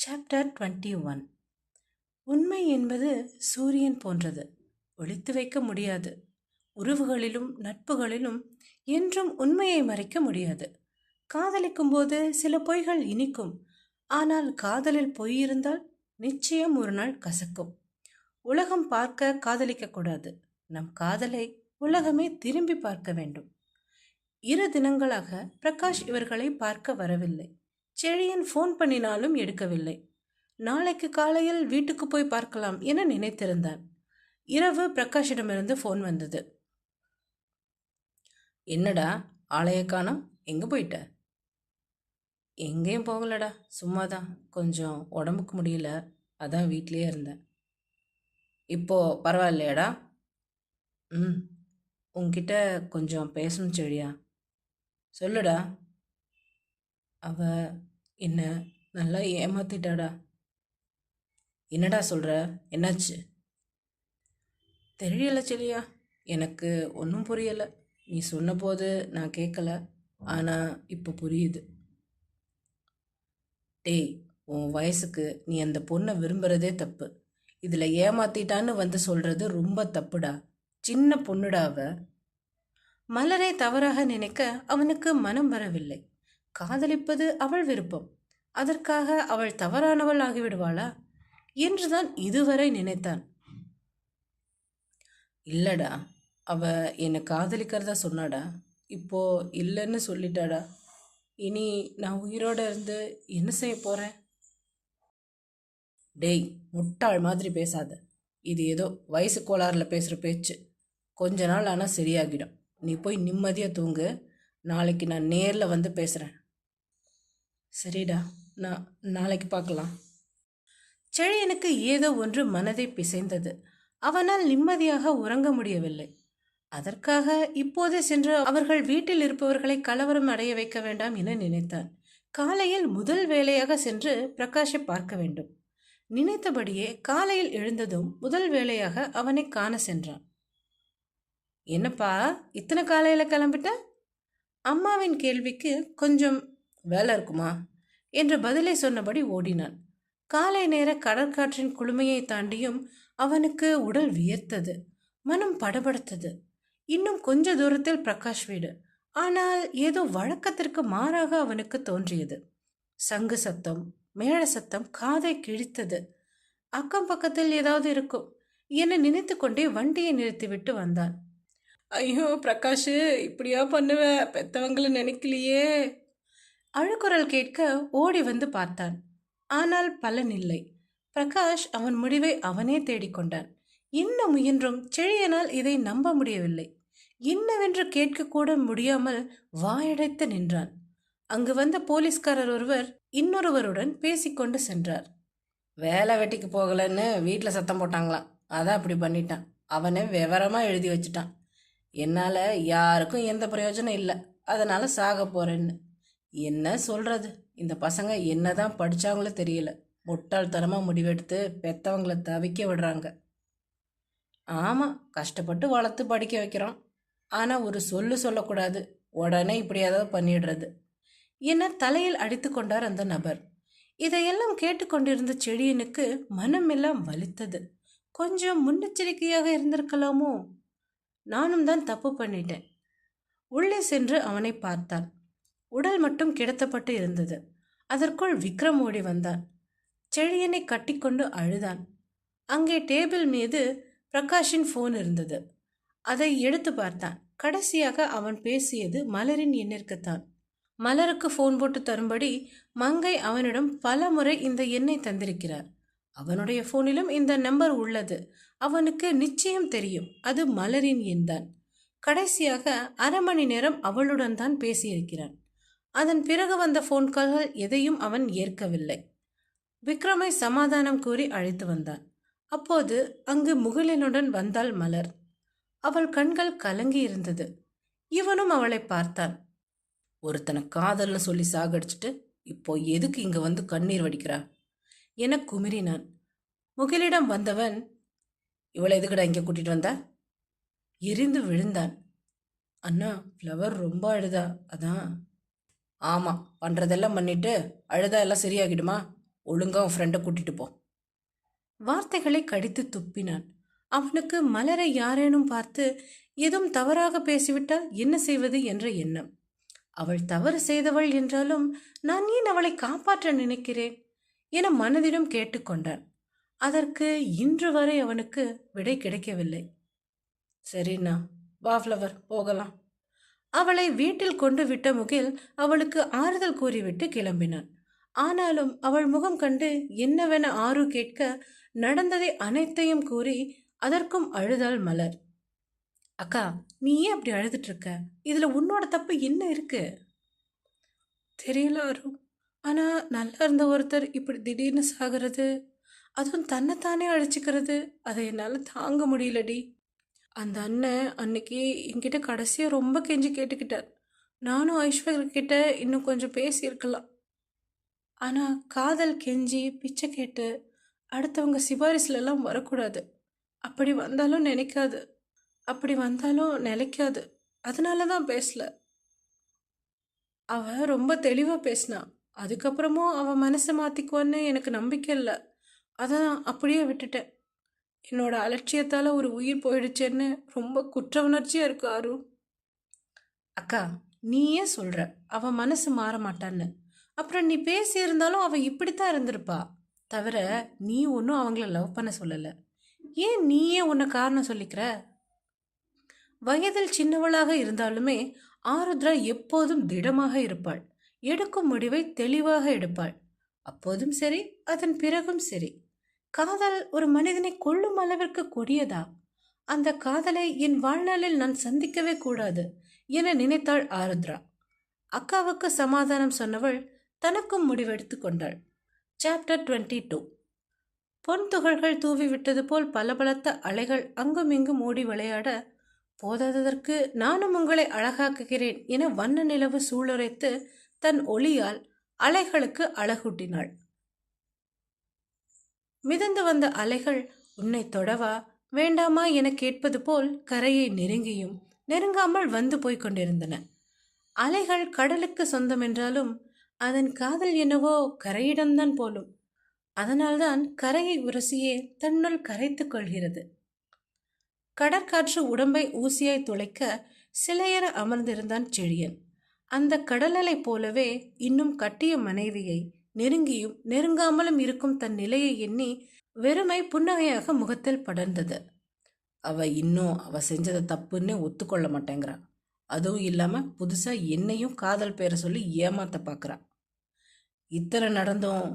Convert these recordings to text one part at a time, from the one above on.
Chapter 21. உண்மை என்பது சூரியன் போன்றது. ஒளித்து வைக்க முடியாது. உறவுகளிலும் நட்புகளிலும் என்றும் உண்மையை மறைக்க முடியாது. காதலிக்கும் போது சில பொய்கள் இனிக்கும். ஆனால் காதலில் பொய் இருந்தால் நிச்சயம் ஒரு நாள் கசக்கும். உலகம் பார்க்க காதலிக்க கூடாது. நம் காதலை உலகமே திரும்பி பார்க்க வேண்டும். 2 தினங்களாக பிரகாஷ் இவர்களை பார்க்க வரவில்லை. செழியன் ஃபோன் பண்ணினாலும் எடுக்கவில்லை. நாளைக்கு காலையில் வீட்டுக்கு போய் பார்க்கலாம் என நினைத்திருந்தான். இரவு பிரகாஷிடமிருந்து ஃபோன் வந்தது. என்னடா ஆளைய காணோம், எங்க போயிட்ட? எங்கேயும் போகலடா, சும்மாதான். கொஞ்சம் உடம்புக்கு முடியல, அதான் வீட்லயே இருந்தேன். இப்போ பரவாயில்லையாடா? ம். உன்கிட்ட கொஞ்சம் பேசணும் செழியா. சொல்லுடா. அவ என்ன நல்லா ஏமாத்திட்டாடா. என்னடா சொல்ற? என்னாச்சு? தெரியல செழியா, எனக்கு ஒன்றும் புரியலை. நீ சொன்னபோது நான் கேட்கல, ஆனால் இப்போ புரியுது. டேய், உன் வயசுக்கு நீ அந்த பொண்ணை விரும்புறதே தப்பு. இதில் ஏமாத்திட்டான்னு வந்து சொல்கிறது ரொம்ப தப்புடா. சின்ன பொண்ணுடா அவ. மலரை தவறாக நினைக்க அவனுக்கு மனம் வரவில்லை. காதலிப்பது அவள் விருப்பம். அதற்காக அவள் தவறானவள் ஆகிவிடுவாளா என்றுதான் இதுவரை நினைத்தான். இல்லடா, அவ என்னை காதலிக்கிறதா சொன்னாடா. இப்போ இல்லைன்னு சொல்லிட்டாடா. இனி நான் உயிரோட இருந்து என்ன செய்ய போறேன்? டேய், முட்டாள் மாதிரி பேசாத. இது ஏதோ வயசு கோளாறுல பேசுகிற பேச்சு. கொஞ்ச நாள் ஆனால் சரியாகிடும். நீ போய் நிம்மதியாக தூங்கு. நாளைக்கு நான் நேரில் வந்து பேசுகிறேன். சரிடா, நான் நாளைக்கு பார்க்கலாம். செழியனுக்கு ஏதோ ஒன்று மனதை பிசைந்தது. அவனால் நிம்மதியாக உறங்க முடியவில்லை. அதற்காக இப்போதே சென்று அவர்கள் வீட்டில் இருப்பவர்களை கலவரம் அடைய வைக்க வேண்டாம் என நினைத்தான். காலையில் முதல் வேலையாக சென்று பிரகாஷை பார்க்க வேண்டும். நினைத்தபடியே காலையில் எழுந்ததும் முதல் வேலையாக அவனை காண சென்றான். என்னப்பா இத்தனை காலையில கிளம்பிட்ட? அம்மாவின் கேள்விக்கு கொஞ்சம் வேலை இருக்குமா என்ற பதிலை சொன்னபடி ஓடினான். காலை நேர கடற்காற்றின் குளுமையை தாண்டியும் அவனுக்கு உடல் வியர்த்தது. மனம் படபடுத்தது. இன்னும் கொஞ்ச தூரத்தில் பிரகாஷ் வீடு. ஆனால் ஏதோ வழக்கத்திற்கு மாறாக அவனுக்கு தோன்றியது. சங்கு சத்தம், மேள சத்தம் காதை கிழித்தது. அக்கம் பக்கத்தில் ஏதாவது இருக்கும் என நினைத்து கொண்டே வண்டியை நிறுத்திவிட்டு வந்தான். ஐயோ பிரகாஷ், இப்படியா பண்ணுவ? பெத்தவங்களை நினைக்கலையே. அழுக்குரல் கேட்க ஓடி வந்து பார்த்தான். ஆனால் பலன் இல்லை. பிரகாஷ் அவன் முடிவை அவனே தேடிக்கொண்டான். என்ன முயன்றும் செழியனால் இதை நம்ப முடியவில்லை. என்னவென்று கேட்கக்கூட முடியாமல் வாயடைத்து நின்றான். அங்கு வந்த போலீஸ்காரர் ஒருவர் இன்னொருவருடன் பேசிக்கொண்டு சென்றார். வேலை வெட்டிக்கு போகலன்னு வீட்டில் சத்தம் போட்டாங்களாம், அதான் அப்படி பண்ணிட்டான். அவனை விவரமாக எழுதி வச்சுட்டான். என்னால் யாருக்கும் எந்த பிரயோஜனம் இல்லை, அதனால் சாக போகிறேன்னு. என்ன சொல்கிறது? இந்த பசங்க என்னதான் படித்தாங்களோ தெரியல. முட்டாள்தனமாக முடிவெடுத்து பெற்றவங்களை தவிக்க விடுறாங்க. ஆமாம், கஷ்டப்பட்டு வளர்த்து படிக்க வைக்கிறோம். ஆனால் ஒரு சொல்லக்கூடாது, உடனே இப்படி ஏதாவது பண்ணிடுறது என தலையில் அடித்து கொண்டார் அந்த நபர். இதையெல்லாம் கேட்டுக்கொண்டிருந்த செழியனுக்கு மனமெல்லாம் வலித்தது. கொஞ்சம் முன்னெச்சரிக்கையாக இருந்திருக்கலாமோ? நானும் தான் தப்பு பண்ணிட்டேன். உள்ளே சென்று அவனை பார்த்தான். உடல் மட்டும் கிடத்தப்பட்டு இருந்தது. அதற்குள் விக்ரம் ஓடி வந்தான். செழியனை கட்டிக்கொண்டு அழுதான். அங்கே டேபிள் மீது பிரகாஷின் ஃபோன் இருந்தது. அதை எடுத்து பார்த்தான். கடைசியாக அவன் பேசியது மலரின் எண்ணிற்குத்தான். மலருக்கு ஃபோன் போட்டு தரும்படி மங்கை அவனிடம் பல முறை இந்த எண்ணை தந்திருக்கிறார். அவனுடைய ஃபோனிலும் இந்த நம்பர் உள்ளது. அவனுக்கு நிச்சயம் தெரியும் அது மலரின் எண் தான். கடைசியாக 1/2 மணி நேரம் அவளுடன் தான் பேசியிருக்கிறான். அதன் பிறகு வந்த ஃபோன் கால்கள் எதையும் அவன் ஏற்கவில்லை. விக்ரமை சமாதானம் கூறி அழைத்து வந்தான். அப்போது அங்கு முகிலனுடன் வந்தாள் மலர். அவள் கண்கள் கலங்கி இருந்தது. இவனும் அவளை பார்த்தான். ஒருத்தனை காதல்னு சொல்லி சாகடிச்சிட்டு இப்போ எதுக்கு இங்க வந்து கண்ணீர் வடிக்கிறா என குமிறினான். முகிலிடம் வந்தவன், இவளை எதுக்கடா இங்கே கூட்டிட்டு வந்தா? எரிந்து விழுந்தான். அண்ணா, ஃப்ளவர் ரொம்ப அழுதா, அதான். ஆமாம், பண்ணுறதெல்லாம் பண்ணிட்டு அழுதா எல்லாம் சரியாகிடுமா? ஒழுங்கா உன் ஃப்ரெண்டை கூட்டிட்டு போ. வார்த்தைகளை கடித்து துப்பினான். அவனுக்கு மலரை யாரேனும் பார்த்து எதுவும் தவறாக பேசிவிட்டால் என்ன செய்வது என்ற எண்ணம். அவள் தவறு செய்தவள் என்றாலும் நான் ஏன் அவளை காப்பாற்ற நினைக்கிறேன் என மனதிடம் கேட்டுக்கொண்டான். அதற்கு இன்று வரை அவனுக்கு விடை கிடைக்கவில்லை. சரிண்ணா, வா ஃப்ளவர், போகலாம். அவளை வீட்டில் கொண்டு விட்ட முகில் அவளுக்கு ஆறுதல் கூறிவிட்டு கிளம்பினான். ஆனாலும் அவள் முகம் கண்டு என்னவென ஆறு கேட்க நடந்ததை அனைத்தையும் கூறி அதற்கும் அழுதாள் மலர். அக்கா, நீ ஏன் அப்படி அழுதுட்டு இருக்க? இதுல உன்னோட தப்பு என்ன இருக்கு? தெரியல அரு, ஆனா நல்லா இருந்த ஒருத்தர் இப்படி திடீர்னு சாகிறது, அதுவும் தன்னைத்தானே அழைச்சிக்கிறது, அதை என்னால் தாங்க முடியலடி. அந்த அண்ணன் அன்னைக்கு என்கிட்ட கடைசியாக ரொம்ப கெஞ்சி கேட்டுக்கிட்டார். நானும் ஐஸ்வர்யா கிட்ட இன்னும் கொஞ்சம் பேசியிருக்கலாம். ஆனால் காதல் கெஞ்சி பிச்சை கேட்டு அடுத்தவங்க சிபாரிசுலலாம் வரக்கூடாது. அப்படி வந்தாலும் நினைக்காது, அப்படி வந்தாலும் நிலைக்காது. அதனால தான் பேசல. அவ ரொம்ப தெளிவாக பேசினா. அதுக்கப்புறமும் அவன் மனசை மாற்றிக்குவான்னு எனக்கு நம்பிக்கை இல்லை. அதான் அப்படியே விட்டுட்டேன். என்னோட அலட்சியத்தால் ஒரு உயிர் போயிடுச்சேன்னு ரொம்ப குற்ற உணர்ச்சியாக இருக்கு ஆரு. அக்கா, நீ ஏன் சொல்கிற அவன் மனசு மாற மாட்டான்னு? அப்புறம் நீ பேசியிருந்தாலும் அவள் இப்படித்தான் இருந்திருப்பா. தவிர நீ ஒன்றும் அவங்கள லவ் பண்ண சொல்லலை. ஏன் நீயே உன்னை காரணம் சொல்லிக்கிற? வயதில் சின்னவளாக இருந்தாலுமே ஆருத்ரா எப்போதும் திடமாக இருப்பாள். எடுக்கும் முடிவை தெளிவாக எடுப்பாள். அப்போதும் சரி, அதன் பிறகும் சரி. காதல் ஒரு மனிதனை கொல்லும் அளவிற்கு கொடியதா? அந்த காதலை என் வாழ்நாளில் நான் சந்திக்கவே கூடாது என நினைத்தாள் ஆருத்ரா. அக்காவுக்கு சமாதானம் சொன்னவள் தனக்கும் முடிவெடுத்து கொண்டாள். சாப்டர் 22. பொன் துகள்கள் தூவி விட்டது போல் பலபலத்த அலைகள் அங்கும் இங்கும் ஓடி விளையாட, போதாததற்கு நானும் உங்களை அழகாக்குகிறேன் என வண்ண நிலவு சூளுரைத்து தன் ஒளியால் அலைகளுக்கு அழகூட்டினாள். மிதந்து வந்த அலைகள் உன்னை தொடவா வேண்டாமா என கேட்பது போல் கரையை நெருங்கியும் நெருங்காமல் வந்து போய்க் கொண்டிருந்தன. அலைகள் கடலுக்கு சொந்தமென்றாலும் அதன் காதல் என்னவோ கரையிடம்தான் போலும். அதனால்தான் கரையை உரசியே தன்னுள் கரைத்துக் கொள்கிறது. கடற்காற்று உடம்பை ஊசியாய் துளைக்க சிலையென அமர்ந்திருந்தான் செழியன். அந்த கடலலை போலவே இன்னும் கட்டிய மனைவியை நெருங்கியும் நெருங்காமலும் இருக்கும் தன் நிலையை எண்ணி வெறுமை புன்னகையாக முகத்தில் படர்ந்தது. அவ செஞ்சதை தப்புன்னு ஒத்துக்கொள்ள மாட்டேங்கிறா. அதுவும் இல்லாம புதுசா என்னையும் காதல் பேரை சொல்லி ஏமாத்த பார்க்குறா. இத்தனை நடந்தும்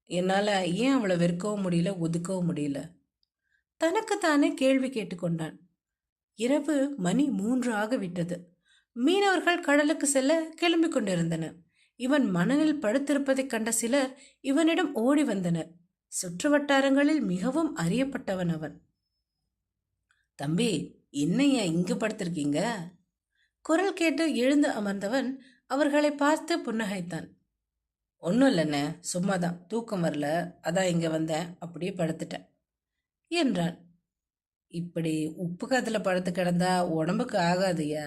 என்னால் ஏன் அவளை வெறுக்கவும் முடியல, ஒதுக்கவும் முடியல? தனக்குத்தானே கேள்வி கேட்டுக்கொண்டான். இரவு மணி 3 ஆகிவிட்டது. மீனவர்கள் கடலுக்கு செல்ல கிளம்பி கொண்டிருந்தனர். இவன் மணலில் படுத்திருப்பதைக் கண்ட சிலர் இவனிடம் ஓடி வந்தனர். சுற்று வட்டாரங்களில் மிகவும் அறியப்பட்டவன் அவன். தம்பி, என்னையா இங்கு படுத்திருக்கீங்க? குரல் கேட்டு எழுந்து அமர்ந்தவன் அவர்களை பார்த்து புன்னகைத்தான். ஒன்றும் இல்லைண்ணே, சும்மாதான், தூக்கம் வரல, அதான் இங்கே வந்தேன், அப்படியே படுத்துட்டேன் என்றான். இப்படி உப்பு காத்துல படுத்து கிடந்தா உடம்புக்கு ஆகாதுயா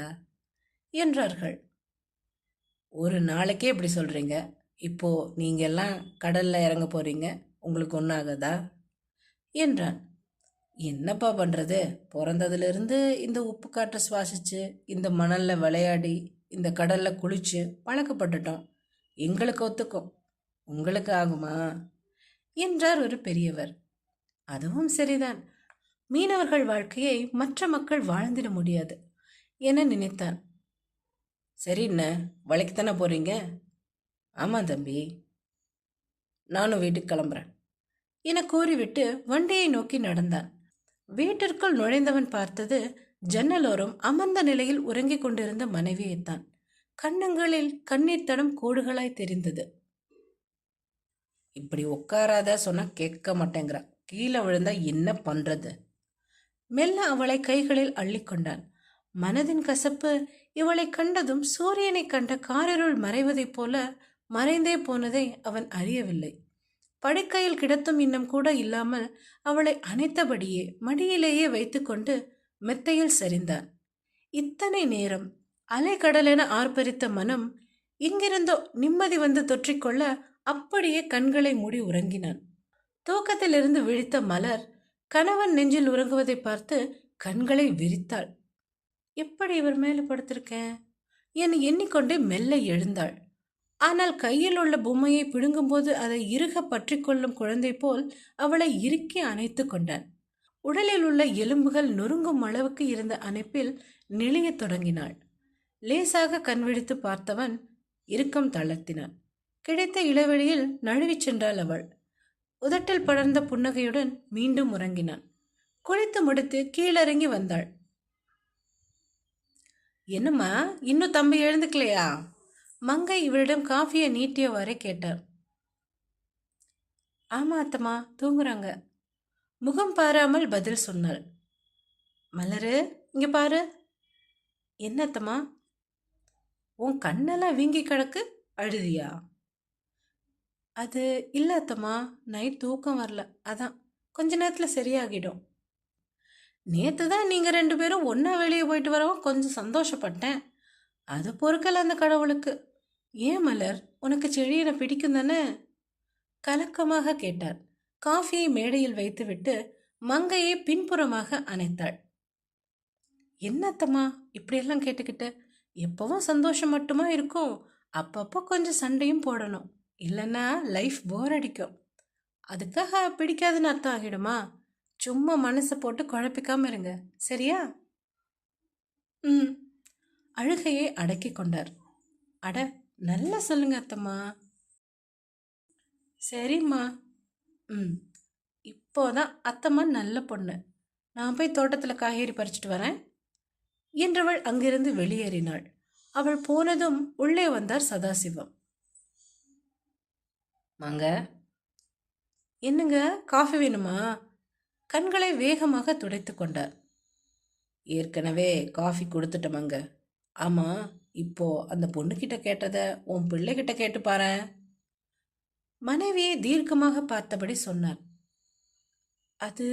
என்றார்கள். ஒரு நாளைக்கே இப்படி சொல்றீங்க, இப்போ நீங்க எல்லாம் கடல்ல இறங்க போறீங்க, உங்களுக்கு ஒன்றும் ஆகாதா என்றான். என்னப்பா பண்றது, பிறந்ததுலேருந்து இந்த உப்பு காற்றை சுவாசிச்சு இந்த மணல்ல விளையாடி இந்த கடல்ல குளிச்சு பழக்கப்பட்டுட்டோம். எங்களுக்கு ஒத்துக்கும், உங்களுக்கு ஆகுமா என்றார் ஒரு பெரியவர். அதுவும் சரிதான், மீனவர்கள் வாழ்க்கையை மற்ற மக்கள் வாழ்ந்திட முடியாது என நினைத்தான். சரிண்ண, வளைக்குத்தானே போறீங்க? ஆமாம் தம்பி, நானும் வீட்டுக்கு கிளம்புறேன் என கூறிவிட்டு வண்டியை நோக்கி நடந்தான். வீட்டிற்குள் நுழைந்தவன் பார்த்தது ஜன்னலோரம் அமர்ந்த நிலையில் உறங்கிக் கொண்டிருந்த மனைவியைத்தான். கண்ணங்களில் கண்ணீர் தடம் கோடுகளாய் தெரிந்தது. இப்படி உட்காராத சொன்னா கேட்க மாட்டேங்கிறா, கீழே விழுந்தா என்ன பண்றது? மெல்ல அவளை கைகளில் அள்ளிக்கொண்டான். மனதின் கசப்பு இவளை கண்டதும் சூரியனை கண்ட காரிருள் மறைவதைப் போல மறைந்தே போனதை அவன் அறியவில்லை. படுக்கையில் கிடத்தும் இன்னும் கூட இல்லாமல் அவளை அணைத்தபடியே மடியிலேயே வைத்துக்கொண்டு மெத்தையில் சரிந்தான். இத்தனை நேரம் அலைக்கடலென ஆர்ப்பரித்த மனம் இங்கிருந்தோ நிம்மதி வந்து தொற்றிக்கொள்ள அப்படியே கண்களை மூடி உறங்கினான். தூக்கத்திலிருந்து விழித்த மலர் கணவன் நெஞ்சில் உறங்குவதை பார்த்து கண்களை விரித்தாள். எப்படி இவர் மேல படுத்திருக்கேன் என எண்ணிக்கொண்டே மெல்ல எழுந்தாள். ஆனால் கையில் உள்ள பொம்மையை பிடுங்கும்போது அதை இறுக பற்றி கொள்ளும் குழந்தை போல் அவளை இறுக்கி அணைத்து கொண்டான். உடலில் உள்ள எலும்புகள் நொறுங்கும் அளவுக்கு இருந்த அணைப்பில் நெளியத் தொடங்கினாள். லேசாக கண்விழித்து பார்த்தவன் இறுக்கம் தளர்த்தினான். கிடைத்த இடைவெளியில் நழுவிச் சென்றாள் அவள். உதட்டில் படர்ந்த புன்னகையுடன் மீண்டும் உறங்கினான். குளித்து முடித்து கீழிறங்கி வந்தாள். என்னம்மா, இன்னும் தம்பி எழுந்துக்கலையா? மங்கை இவரிடம் காஃபியை நீட்டியவாறே கேட்டார். ஆமா அத்தம்மா, தூங்குறாங்க. முகம் பாராமல் பதில் சொன்னாள். மலரு, இங்க பாரு. என்ன அத்தம்மா? உன் கண்ணெல்லாம் வீங்கி கிடக்கு, அழுதியா? அது இல்லை அத்தம்மா, நைட் தூக்கம் வரல, அதான். கொஞ்ச நேரத்தில் சரியாகிடும். நேற்று தான் நீங்கள் 2 பேரும் ஒன்றா வெளியே போயிட்டு வரவும் கொஞ்சம் சந்தோஷப்பட்டேன். அது பொறுக்கல அந்த கடவுளுக்கு. ஏன் மலர், உனக்கு செழியனை பிடிக்கும் தானே? கலக்கமாக கேட்டார். காஃபியை மேடையில் வைத்துவிட்டு மங்கையை பின்புறமாக அணைத்தாள். என்னத்தம்மா இப்படியெல்லாம் கேட்டுக்கிட்ட? எப்பவும் சந்தோஷம் மட்டுமா இருக்கும்? அப்பப்போ கொஞ்சம் சண்டையும் போடணும், இல்லைன்னா லைஃப் போர் அடிக்கும். அதுக்காக பிடிக்காதுன்னு அர்த்தம் ஆகிடுமா? சும்மா மனசை போட்டு குழப்பிக்காம இருங்க, சரியா? ம். அழுகையை அடக்கி கொண்டார். அட, நல்லா சொல்லுங்க அத்தம்மா. சரிம்மா. ம். இப்போதான் அத்தம்மா நல்ல பொண்ணு. நான் போய் தோட்டத்தில் காய்கறி பறிச்சிட்டு வரேன் என்றவள் அங்கிருந்து வெளியேறினாள். அவள் போனதும் உள்ளே வந்தார் சதாசிவம். வாங்க. என்னங்க, காஃபி வேணுமா? கண்களை வேகமாக துடைத்து கொண்டார். ஏற்கனவே காஃபி கொடுத்துட்டோமாங்க. ஆமாம், இப்போ அந்த பொண்ணுக்கிட்ட கேட்டதை உன் பிள்ளைகிட்ட கேட்டு பாரு. மனைவியை தீர்க்கமாக பார்த்தபடி சொன்னார். அது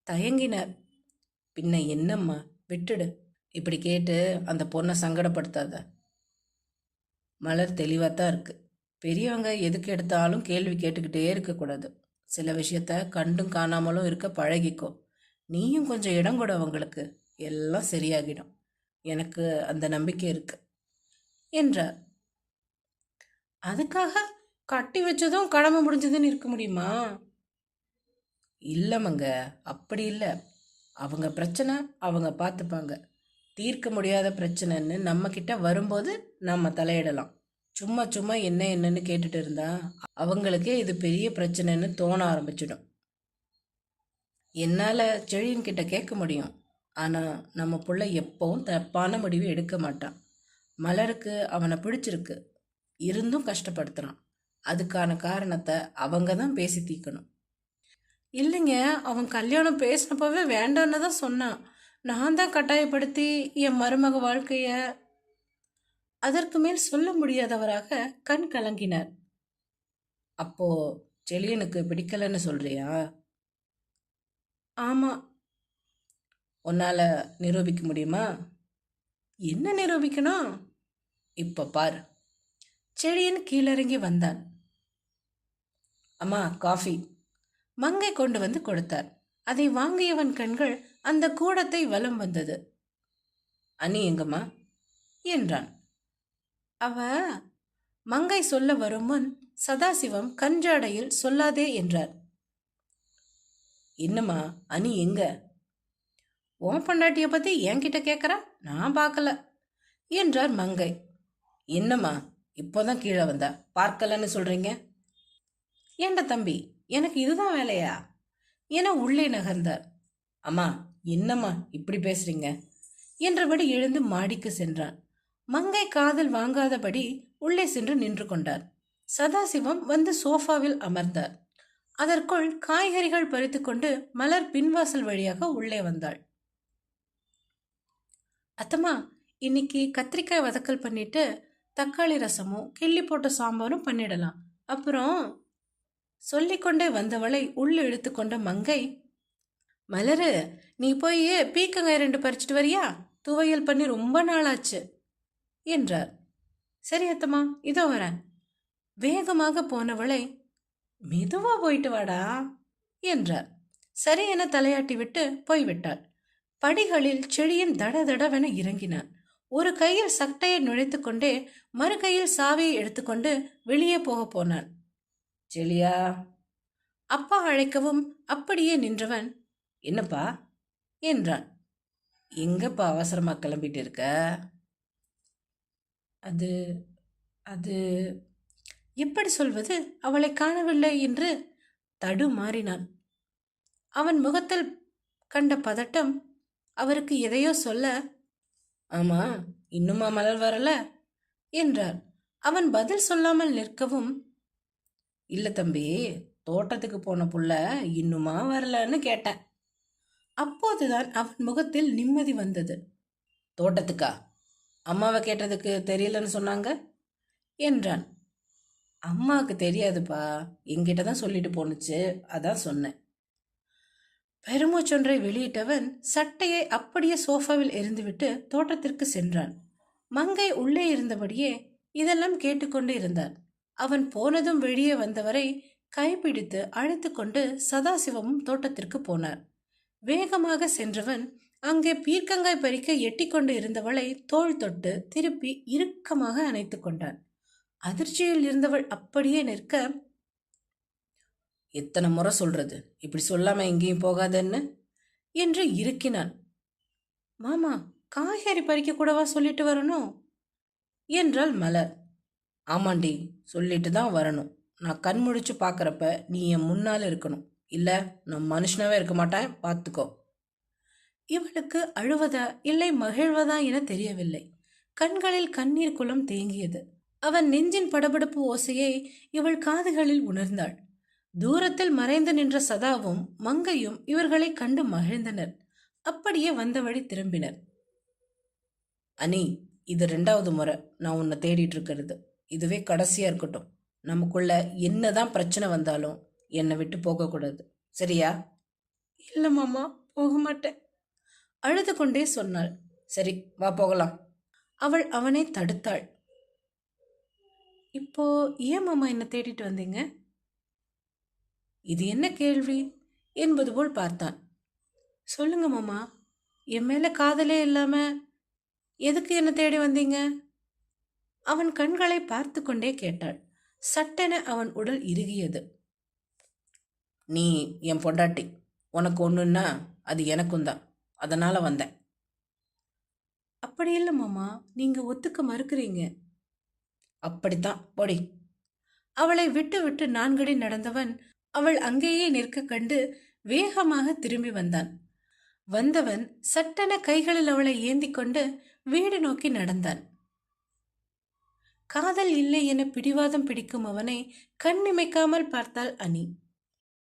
தயங்கினார். பின்ன என்னம்மா, விட்டுடு. இப்படி கேட்டு அந்த பொண்ணை சங்கடப்படுத்தாத. மலர் தெளிவாக தான் இருக்கு. பெரியவங்க எதுக்கு எடுத்தாலும் கேள்வி கேட்டுக்கிட்டே இருக்கக்கூடாது. சில விஷயத்த கண்டும் காணாமலும் இருக்க பழகிக்கோ. நீயும் கொஞ்சம் இடம் கொடு அவங்களுக்கு, எல்லாம் சரியாகிடும். எனக்கு அந்த நம்பிக்கை இருக்கு என்றார். அதுக்காக கட்டி வச்சதும் கடமை முடிஞ்சதுன்னு இருக்க முடியுமா? இல்லைமங்க, அப்படி இல்லை. அவங்க பிரச்சனை அவங்க பார்த்துப்பாங்க. தீர்க்க முடியாத பிரச்சனைன்னு நம்மக்கிட்ட வரும்போது நம்ம தலையிடலாம். சும்மா சும்மா என்னன்னு கேட்டுட்டு இருந்தா அவங்களுக்கே இது பெரிய பிரச்சனைன்னு தோண ஆரம்பிச்சிடும். என்னால் செழியன்கிட்ட கேட்க முடியும், ஆனால் நம்ம புள்ள எப்பவும் தப்பான முடிவு எடுக்க மாட்டான். மலருக்கு அவனை பிடிச்சிருக்கு, இருந்தும் கஷ்டப்படுத்துகிறான். அதுக்கான காரணத்தை அவங்க தான் பேசி தீர்க்கணும். இல்லைங்க, அவன் கல்யாணம் பேசினப்பவே வேண்டான்னு தான் சொன்னான். நான் தான் கட்டாயப்படுத்தி என் மருமக வாழ்க்கைய. அதற்கு மேல் சொல்ல முடியாதவராக கண் கலங்கினார். அப்போ செழியனுக்கு பிடிக்கலன்னு சொல்றியா? ஆமா. உன்னால நிரூபிக்க முடியுமா? என்ன நிரூபிக்கணும்? இப்ப பாரு. செழியன் கீழிறங்கி வந்தான். அம்மா, காஃபி. மங்கை கொண்டு வந்து கொடுத்தார். அதை வாங்கியவன் கண்கள் அந்த கூடத்தை வலம் வந்தது. அனி எங்கம்மா என்றான். அவ மங்கை சொல்ல வரும் முன் சதாசிவம் கஞ்சாடையில் சொல்லாதே என்றார். என்னம்மா, அனி எங்க? உன் பொண்டாட்டிய பத்தி என்கிட்ட கேட்கறா, நான் பார்க்கல என்றார் மங்கை. என்னம்மா, இப்போதான் கீழே வந்தா, பார்க்கலன்னு சொல்றீங்க? ஏண்ட தம்பி, எனக்கு இதுதான் வேலையா என உள்ளே நகர்ந்தார். அம்மா, என்னம்மா இப்படி பேசுறீங்க என்றபடி எழுந்து மாடிக்கு சென்றான். மங்கை காதில் வாங்காதபடி உள்ளே சென்று நின்று கொண்டார். சதாசிவம் வந்து சோஃபாவில் அமர்ந்தார். அதற்குள் காய்கறிகள் பறித்து கொண்டு மலர் பின்வாசல் வழியாக உள்ளே வந்தாள். அத்தம்மா, இன்னைக்கு கத்திரிக்காய் வதக்கல் பண்ணிட்டு தக்காளி ரசமும் கிள்ளி போட்ட சாம்பாரும் பண்ணிடலாம். அப்புறம் சொல்லிக்கொண்டே வந்தவளை உள்ள இழுத்து கொண்ட மங்கை, மலரு, நீ போய் பீக்கங்காய் 2 பறிச்சிட்டு வரியா? துவையல் பண்ணி ரொம்ப நாளாச்சு என்றார். சரி அத்தம்மா, இதோ வரேன். வேகமாக போனவளை, மெதுவா போயிட்டு வாடா என்றார். சரி என தலையாட்டி விட்டு போய்விட்டாள். படிகளில் செழியன் தட தடவென இறங்கினான். ஒரு கையில் சட்டையை நுழைத்து கொண்டே மறு கையில் சாவியை எடுத்துக்கொண்டு வெளியே போக போனான். செழியா, அப்பா அழைக்கவும் அப்படியே நின்றவன், என்னப்பா என்றான். எங்கப்பா அவசரமா கிளம்பிட்டு இருக்க? அது அது எப்படி சொல்வது? அவளை காணவில்லை என்று தடுமாறினான். அவன் முகத்தில் கண்ட பதட்டம் அவருக்கு எதையோ சொல்ல, ஆமா, இன்னுமா மலர் வரல என்றார். அவன் பதில் சொல்லாமல் நிற்கவும், இல்ல தம்பி, தோட்டத்துக்கு போன புள்ள இன்னுமா வரலன்னு கேட்டேன். அப்போதுதான் அவன் முகத்தில் நிம்மதி வந்தது. தோட்டத்துக்கா? அம்மாவை கேட்டதுக்கு தெரியலன்னு சொன்னாங்க என்றான். அம்மாவுக்கு தெரியாதுப்பா, என்கிட்ட தான் சொல்லிட்டு போனுச்சு, அதான் சொன்னேன். பெருமூச்சொன்றை வெளியிட்டவன் சட்டையை அப்படியே சோஃபாவில் எறிந்துவிட்டு தோட்டத்திற்கு சென்றான். மங்கை உள்ளே இருந்தபடியே இதெல்லாம் கேட்டுக்கொண்டு இருந்தார். அவன் போனதும் வெளியே வந்தவரை கைப்பிடித்து அழைத்து கொண்டு சதாசிவமும் தோட்டத்திற்கு போனார். வேகமாக சென்றவன் அங்கே பீர்க்கங்காய் பறிக்க எட்டி கொண்டு இருந்தவளை தோள் தொட்டு திருப்பி இறுக்கமாக அணைத்து கொண்டான். அதிர்ச்சியில் இருந்தவள் அப்படியே நிற்க, எத்தனை முறை சொல்றது, இப்படி சொல்லாம எங்கேயும் போகாதன்னு என்று இருக்கினான். மாமா, காய்கறி பறிக்க கூடவா சொல்லிட்டு வரணும் என்றாள் மலர். ஆமாண்டி, சொல்லிட்டு தான் வரணும். நான் கண் முழிச்சு பார்க்குறப்ப நீ என் முன்னால் இருக்கணும், இல்லை நான் மனுஷனாவே இருக்க மாட்டேன், பார்த்துக்கோ. இவளுக்கு அழுவதா இல்லை மகிழ்வதா என தெரியவில்லை. கண்களில் கண்ணீர் குளம் தேங்கியது. அவன் நெஞ்சின் படபடப்பு ஓசையை இவள் காதுகளில் உணர்ந்தாள். தூரத்தில் மறைந்து நின்ற சதாவும் மங்கையும் இவர்களை கண்டு மகிழ்ந்தனர். அப்படியே வந்த வழி திரும்பினர். அனி, இது 2வது முறை நான் உன்னை தேடிட்டு இருக்கிறது. இதுவே கடைசியா இருக்கட்டும். நமக்குள்ள என்னதான் பிரச்சனை வந்தாலும் என்னை விட்டு போகக்கூடாது, சரியா? இல்லை மாமா, போக மாட்டேன், அழுது கொண்டே சொன்னாள். சரி, வா போகலாம். அவள் அவனை தடுத்தாள். இப்போ ஏன் மாமா என்ன தேடிட்டு வந்தீங்க? இது என்ன கேள்வி என்பது போல் பார்த்தான். சொல்லுங்க மாமா, என் மேல காதலே இல்லாம எதுக்கு என்ன தேடி வந்தீங்க? அவன் கண்களை பார்த்து கொண்டே கேட்டாள். சட்டென அவன் உடல் இறுகியது. நீ என் பொண்டாட்டி, உனக்கு ஒன்றுன்னா அது எனக்கும் தான், அதனால வந்தேன். அப்படி இல்லை மாமா, நீங்க ஒத்துக்க மறுக்கிறீங்க. அப்படித்தான், பொடி. அவளை விட்டு விட்டு 4 அடி நடந்தவன் அவள் அங்கேயே நிற்க கண்டு வேகமாக திரும்பி வந்தான். வந்தவன் சட்டென கைகளில் அவளை ஏந்தி கொண்டு வீடு நோக்கி நடந்தான். காதல் இல்லை என பிடிவாதம் பிடிக்கும் அவனை கண்ணிமைக்காமல் பார்த்தாள் அனி.